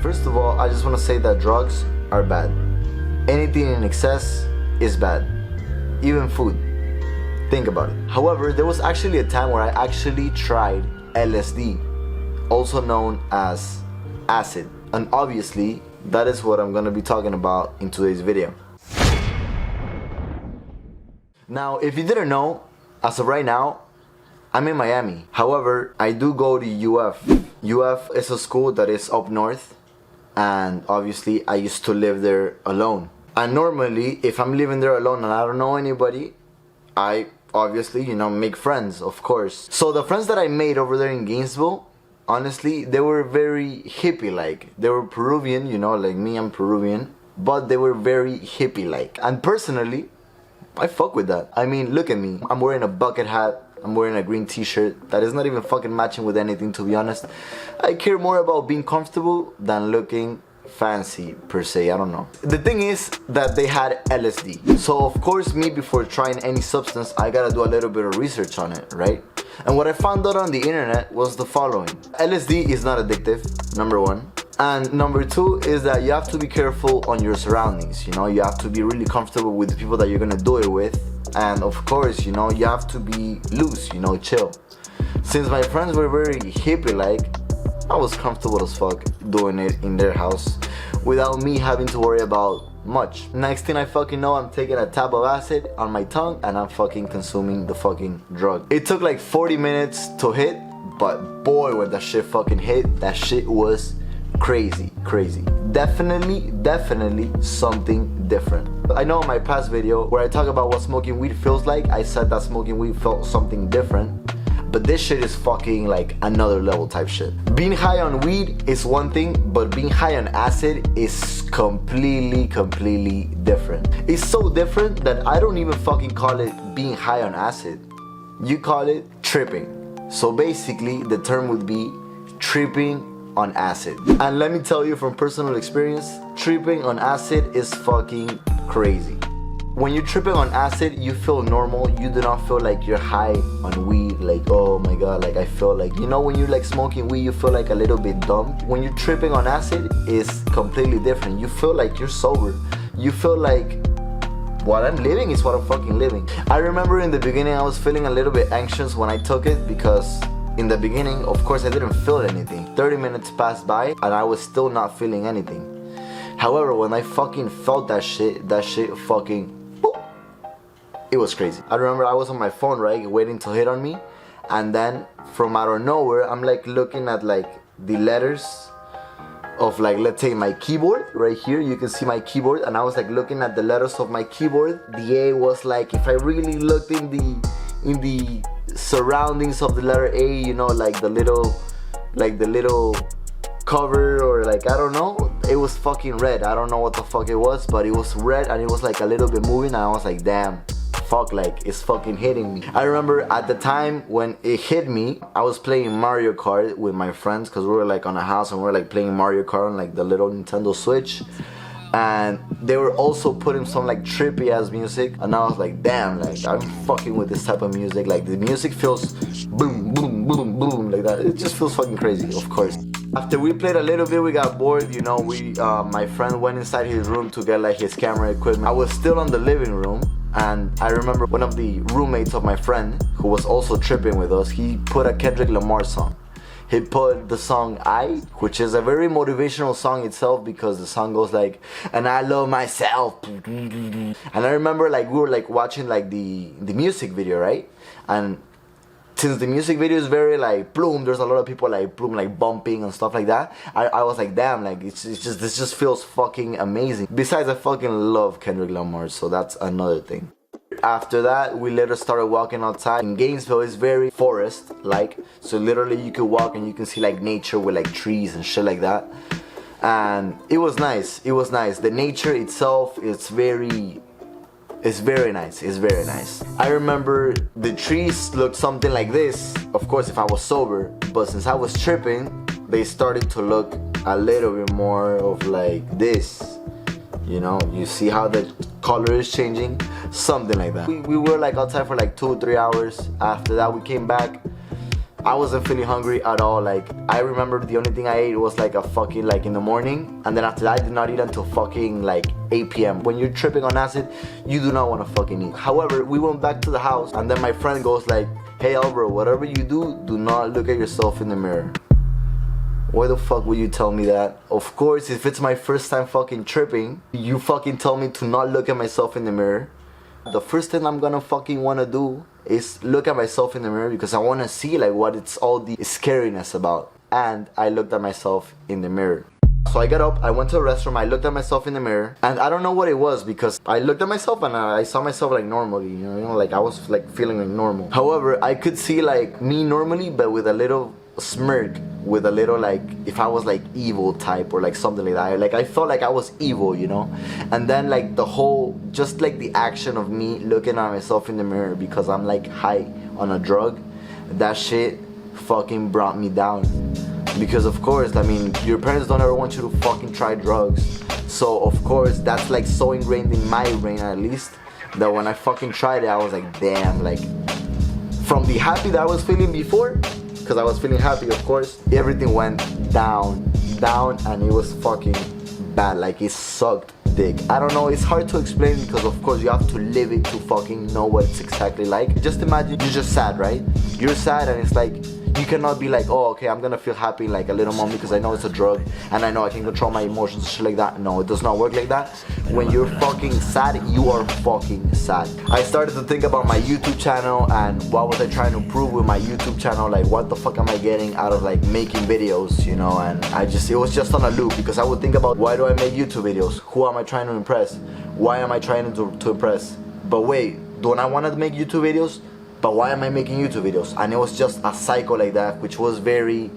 First of all, I just want to say that drugs are bad. Anything in excess is bad. Even food. Think about it. However, there was actually a time where I actually tried LSD, also known as acid. And obviously, that is what I'm going to be talking about in today's video. Now, if you didn't know, as of right now, I'm in Miami. However, I do go to UF. UF is a school that is up north, and obviously I used to live there alone. And normally, if I'm living there alone and I don't know anybody, I obviously, make friends, of course. So the friends that I made over there in Gainesville, honestly, they were very hippie-like. They were Peruvian, like me, I'm Peruvian, but they were very hippie-like. And personally, I fuck with that. I mean, look at me. I'm wearing a bucket hat. I'm wearing a green t-shirt that is not even fucking matching with anything, to be honest. I care more about being comfortable than looking fancy, per se. I don't know. The thing is that they had LSD. So, of course, me, before trying any substance, I gotta do a little bit of research on it, right? And what I found out on the internet was the following. LSD is not addictive, number one. And number two is that you have to be careful on your surroundings. You have to be really comfortable with the people that you're gonna do it with. And of course, you have to be loose, chill. Since my friends were very hippie-like, I was comfortable as fuck doing it in their house without me having to worry about much. Next thing I fucking know, I'm taking a tab of acid on my tongue and I'm fucking consuming the fucking drug. It took like 40 minutes to hit, but boy, when that shit fucking hit, that shit was crazy. Definitely something different. I know in my past video where I talk about what smoking weed feels like, I said that smoking weed felt something different. But this shit is fucking like another level type shit. Being high on weed is one thing, but being high on acid is completely different. It's so different that I don't even fucking call it being high on acid. You call it tripping. So basically, the term would be tripping on acid. And let me tell you from personal experience, tripping on acid is fucking crazy. When you're tripping on acid, you feel normal. You do not feel like you're high on weed, like, oh my god, like I feel like, when you're like smoking weed, you feel like a little bit dumb. When you're tripping on acid, it's completely different. You feel like you're sober. You feel like what I'm living is what I'm fucking living. I remember in the beginning, I was feeling a little bit anxious when I took it because in the beginning, of course, I didn't feel anything. 30 minutes passed by and I was still not feeling anything. However, when I fucking felt that shit fucking, it was crazy. I remember I was on my phone, right, waiting to hit on me, and then from out of nowhere, I'm like looking at like the letters of like, let's say my keyboard right here. You can see my keyboard, and I was like looking at the letters of my keyboard. The A was like, if I really looked in the surroundings of the letter A, like the little cover, or like, I don't know, it was fucking red. I don't know what the fuck it was, but it was red and it was like a little bit moving, and I was like, damn, fuck, like it's fucking hitting me. I remember at the time when it hit me, I was playing Mario Kart with my friends because we were like on a house and we were like playing Mario Kart on like the little Nintendo Switch, and they were also putting some like trippy ass music, and I was like, damn, like I'm fucking with this type of music. Like the music feels boom boom boom boom like that. It just feels fucking crazy, of course. After we played a little bit, we got bored, my friend went inside his room to get like his camera equipment. I was still in the living room, and I remember one of the roommates of my friend, who was also tripping with us, he put a Kendrick Lamar song. He put the song I, which is a very motivational song itself, because the song goes like, and I love myself. And I remember like we were like watching like the music video, right? And since the music video is very like bloom, there's a lot of people like bloom, like bumping and stuff like that. I was like, damn, like this just feels fucking amazing. Besides, I fucking love Kendrick Lamar, so that's another thing. After that, we later started walking outside. In Gainesville, it's very forest-like, so literally you can walk and you can see like nature with like trees and shit like that. And it was nice. The nature itself, it's very nice. I remember the trees looked something like this, of course if I was sober, but since I was tripping, they started to look a little bit more of like this. You see how the color is changing? Something like that. We were like outside for like 2 or 3 hours. After that, we came back I wasn't feeling hungry at all. Like, I remember the only thing I ate was like a fucking, like, in the morning, and then after that I did not eat until fucking like 8 p.m. When you're tripping on acid, you do not want to fucking eat. However, we went back to the house, and then my friend goes like, hey Alvaro, whatever you do not look at yourself in the mirror. Why the fuck would you tell me that? Of course, if it's my first time fucking tripping, you fucking tell me to not look at myself in the mirror. The first thing I'm gonna fucking wanna do is look at myself in the mirror, because I wanna see like what it's all the scariness about. And I looked at myself in the mirror. So I got up, I went to the restroom, I looked at myself in the mirror, and I don't know what it was, because I looked at myself and I saw myself like normally, you know, like I was like feeling like normal. However, I could see like me normally, but with a little smirk, with a little like, if I was like evil type or like something like that. Like I felt like I was evil, you know. And then like the whole, just like the action of me looking at myself in the mirror because I'm like high on a drug, that shit fucking brought me down. Because of course, I mean, your parents don't ever want you to fucking try drugs. So of course, that's like so ingrained in my brain at least, that when I fucking tried it, I was like, damn, like from the happy that I was feeling before, because I was feeling happy, of course, everything went down, and it was fucking bad. Like it sucked dick. I don't know, it's hard to explain, because of course you have to live it to fucking know what it's exactly like. Just imagine you're just sad, right? You're sad, and it's like, you cannot be like, oh, okay, I'm gonna feel happy like a little moment because I know it's a drug and I know I can control my emotions and shit like that. No, it does not work like that. When you're fucking sad, you are fucking sad. I started to think about my YouTube channel and what was I trying to prove with my YouTube channel. Like, what the fuck am I getting out of like making videos, you know? And it was just on a loop, because I would think about, why do I make YouTube videos? Who am I trying to impress? Why am I trying to impress? But wait, don't I want to make YouTube videos? But why am I making YouTube videos? And it was just a cycle like that, which was very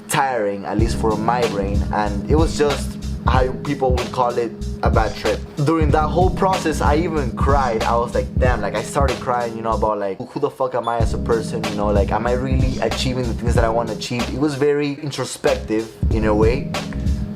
tiring, at least for my brain. And it was just how people would call it, a bad trip. During that whole process, I even cried. I was like, damn, like I started crying, you know, about like, who the fuck am I as a person, you know, like, am I really achieving the things that I want to achieve? It was very introspective in a way.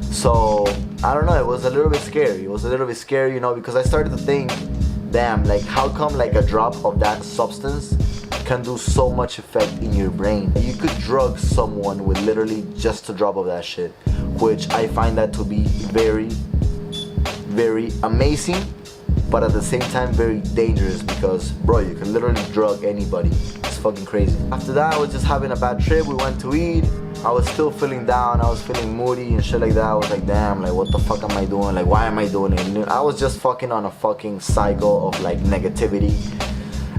So, I don't know, it was a little bit scary. It was a little bit scary, you know, because I started to think, damn, like how come like a drop of that substance can do so much effect in your brain? You could drug someone with literally just a drop of that shit, which I find that to be very, very amazing, but at the same time very dangerous, because bro, you can literally drug anybody. It's fucking crazy. After that, I was just having a bad trip. We went to eat. I was still feeling down, I was feeling moody and shit like that. I was like, damn, like what the fuck am I doing? Like, why am I doing it? I was just fucking on a fucking cycle of like negativity.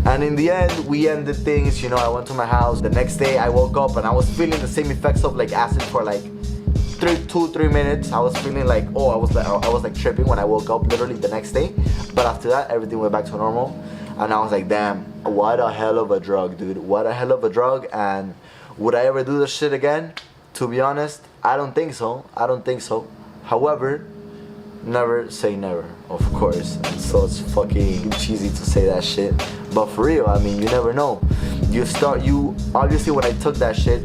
And in the end, we ended things, you know. I went to my house. The next day I woke up and I was feeling the same effects of like acid for like 2-3 minutes. I was feeling like, oh, I was like tripping when I woke up literally the next day. But after that, everything went back to normal. And I was like, damn, what a hell of a drug, dude. What a hell of a drug. And would I ever do this shit again? To be honest, I don't think so. I don't think so. However, never say never, of course. So it's fucking cheesy to say that shit. But for real, I mean, you never know. Obviously when I took that shit,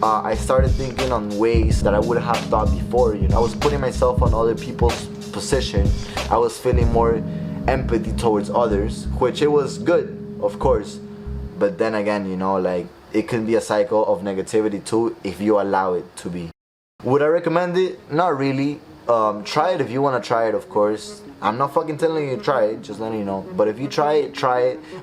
I started thinking on ways that I wouldn't have thought before, you know. I was putting myself on other people's position. I was feeling more empathy towards others, which it was good, of course. But then again, you know, like, it can be a cycle of negativity too if you allow it to be. Would I recommend it? Not really. Try it if you want to try it, of course. I'm not fucking telling you to try it, just letting you know. But if you try it,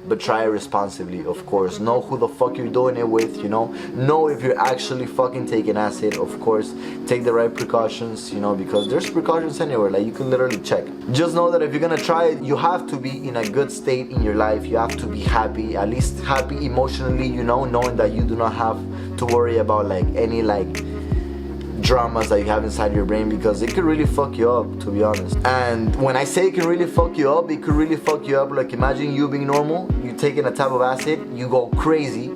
but try it responsibly, of course. Know who the fuck you're doing it with, you know. Know if you're actually fucking taking acid, of course. Take the right precautions, you know, because there's precautions anywhere, like you can literally check. Just know that if you're gonna try it, you have to be in a good state in your life. You have to be happy, at least happy emotionally, you know, knowing that you do not have to worry about like any like dramas that you have inside your brain, because it could really fuck you up, to be honest. And when I say it can really fuck you up, it could really fuck you up. Like, imagine you being normal, you taking a tab of acid, you go crazy,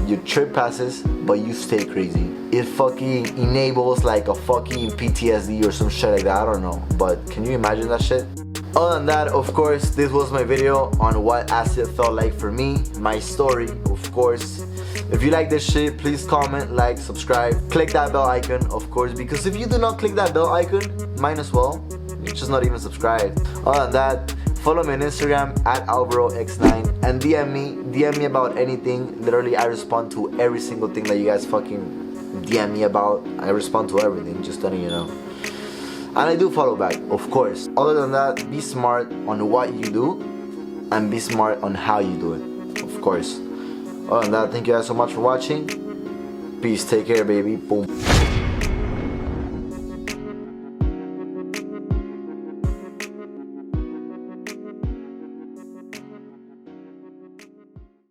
your trip passes, but you stay crazy. It fucking enables like a fucking PTSD or some shit like that, I don't know. But can you imagine that shit? Other than that, of course, this was my video on what acid felt like for me, my story, of course. If you like this shit, please comment, like, subscribe, click that bell icon, of course, because if you do not click that bell icon, might as well, you're just not even subscribed. Other than that, Follow me on Instagram at AlvaroX9 and DM me about anything. Literally, I respond to every single thing that you guys fucking DM me about. I respond to everything, just letting you know. And I do follow back, of course. Other than that, be smart on what you do and be smart on how you do it, of course. Other than that, thank you guys so much for watching. Peace, take care, baby. Boom.